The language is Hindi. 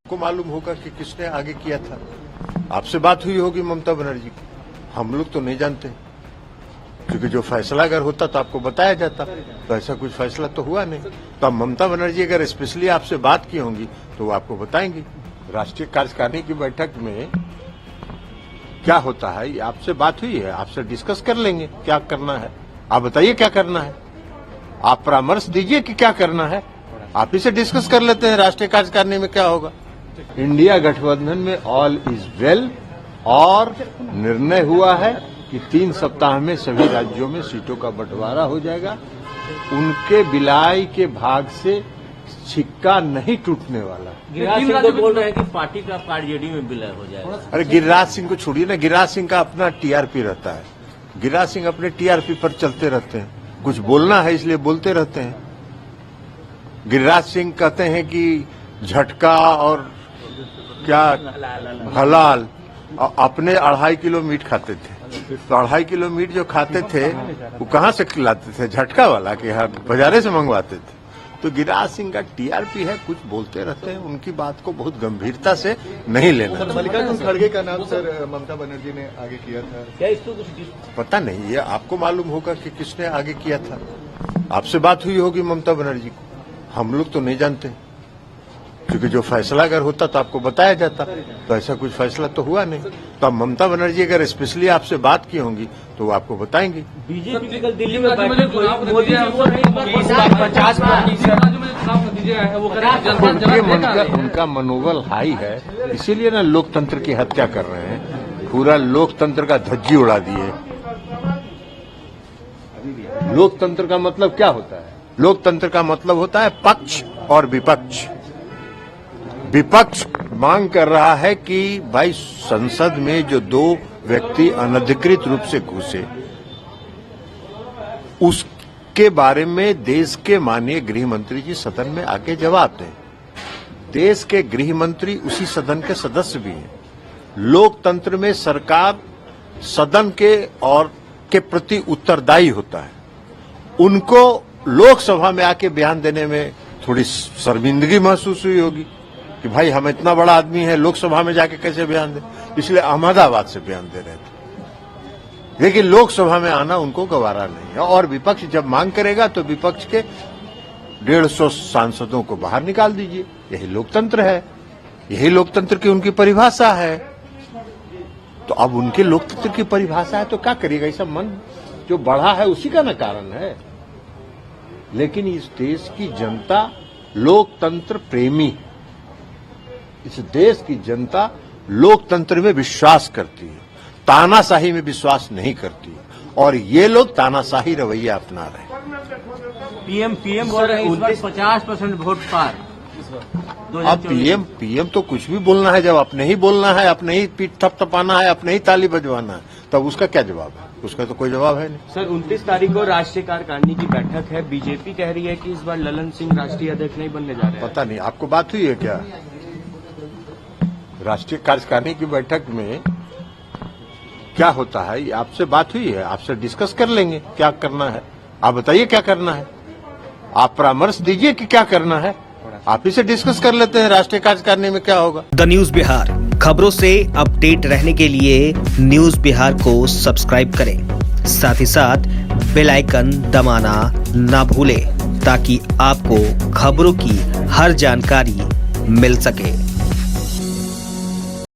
को मालूम होगा कि किसने आगे किया था। आपसे बात हुई होगी ममता बनर्जी की, हम लोग तो नहीं जानते, क्योंकि जो फैसला अगर होता तो आपको बताया जाता, तो ऐसा कुछ फैसला तो हुआ नहीं। तो अब ममता बनर्जी अगर स्पेशली आपसे बात की होंगी तो वो आपको बताएंगी। राष्ट्रीय कार्यकारिणी की बैठक में क्या होता है, ये आपसे बात हुई है, आपसे डिस्कस कर लेंगे क्या करना है। आप बताइए क्या करना है, आप परामर्श दीजिए कि क्या करना है, आप ही से डिस्कस कर लेते हैं राष्ट्रीय कार्यकारिणी में क्या होगा। इंडिया गठबंधन में ऑल इज वेल और निर्णय हुआ है कि 3 सप्ताह में सभी राज्यों में सीटों का बंटवारा हो जाएगा। उनके बिलाई के भाग से सिक्का नहीं टूटने वाला। गिरिराज सिंह तो बोल रहे हैं कि पार्टी का आरजेडी में विलय हो जाएगा। अरे गिरिराज सिंह को छोड़िए ना, गिरिराज सिंह का अपना टीआरपी रहता है, गिरिराज सिंह अपने टीआरपी पर चलते रहते हैं, कुछ बोलना है इसलिए बोलते रहते हैं। गिरिराज सिंह कहते हैं कि झटका और क्या हलाल, अपने 2.5 किलो मीट खाते थे, तो 2.5 किलो मीट जो खाते थे वो कहाँ से खिलाते थे, झटका वाला कि बाजारे से मंगवाते थे। तो गिरिराज सिंह का टीआरपी है, कुछ बोलते रहते हैं, उनकी बात को बहुत गंभीरता से नहीं लेना। मल्लिकार्जुन खड़गे का नाम सर ममता बनर्जी ने आगे किया था, क्या इसको कुछ पता नहीं, ये आपको मालूम होगा कि किसने आगे किया था। आपसे बात हुई होगी ममता बनर्जी को, हम लोग तो नहीं जानते, क्योंकि जो फैसला अगर होता तो आपको बताया जाता, तो ऐसा कुछ फैसला तो हुआ नहीं। तो अब ममता बनर्जी अगर स्पेशली आपसे बात की होंगी तो वो आपको बताएंगी। बीजेपी की कल दिल्ली में बैठक हुई, मोदी जी बोल रहे हैं उनका मनोबल हाई है, इसीलिए ना लोकतंत्र की हत्या कर रहे हैं, पूरा लोकतंत्र का धज्जी उड़ा दिए। लोकतंत्र का मतलब क्या होता है, लोकतंत्र का मतलब होता है पक्ष और विपक्ष। विपक्ष मांग कर रहा है कि भाई संसद में जो 2 व्यक्ति अनधिकृत रूप से घुसे उसके बारे में देश के माननीय गृह मंत्री जी सदन में आके जवाब दें। देश के गृह मंत्री उसी सदन के सदस्य भी हैं। लोकतंत्र में सरकार सदन के और के प्रति उत्तरदायी होता है। उनको लोकसभा में आके बयान देने में थोड़ी शर्मिंदगी महसूस हुई होगी कि भाई हम इतना बड़ा आदमी है, लोकसभा में जाके कैसे बयान दें, इसलिए अहमदाबाद से बयान दे रहे थे। लेकिन लोकसभा में आना उनको गवारा नहीं है, और विपक्ष जब मांग करेगा तो विपक्ष के 150 सांसदों को बाहर निकाल दीजिए। यही लोकतंत्र है, यही लोकतंत्र की उनकी परिभाषा है। तो अब उनके लोकतंत्र की परिभाषा है तो क्या करिएगा, ऐसा मन जो बढ़ा है उसी का न कारण है। लेकिन इस देश की जनता लोकतंत्र प्रेमी है, इस देश की जनता लोकतंत्र में विश्वास करती है, तानाशाही में विश्वास नहीं करती है, और ये लोग तानाशाही रवैया अपना रहे हैं। पीएम बोल रहे हैं इस बार 50% वोट पार। अब पीएम तो कुछ भी बोलना है, जब अपने ही बोलना है, अपने ही पीठ थपथपाना है, अपने ही ताली बजवाना है, तब उसका क्या जवाब है, उसका तो कोई जवाब है नहीं। सर 29 तारीख को राष्ट्रीय कार्यकारिणी की बैठक है, बीजेपी कह रही है कि इस बार ललन सिंह राष्ट्रीय अध्यक्ष नहीं बनने जा रहे हैं। पता नहीं, आपको बात हुई है क्या राष्ट्रीय कार्यकारिणी की बैठक में क्या होता है, ये आपसे बात हुई है, आपसे डिस्कस कर लेंगे क्या करना है। आप बताइए क्या करना है, आप परामर्श दीजिए कि क्या करना है, आप ही से डिस्कस कर लेते हैं राष्ट्रीय कार्यकारिणी में क्या होगा। द न्यूज बिहार, खबरों से अपडेट रहने के लिए न्यूज बिहार को सब्सक्राइब करें, साथ ही साथ बेल आइकन दबाना ना भूलें ताकि आपको खबरों की हर जानकारी मिल सके।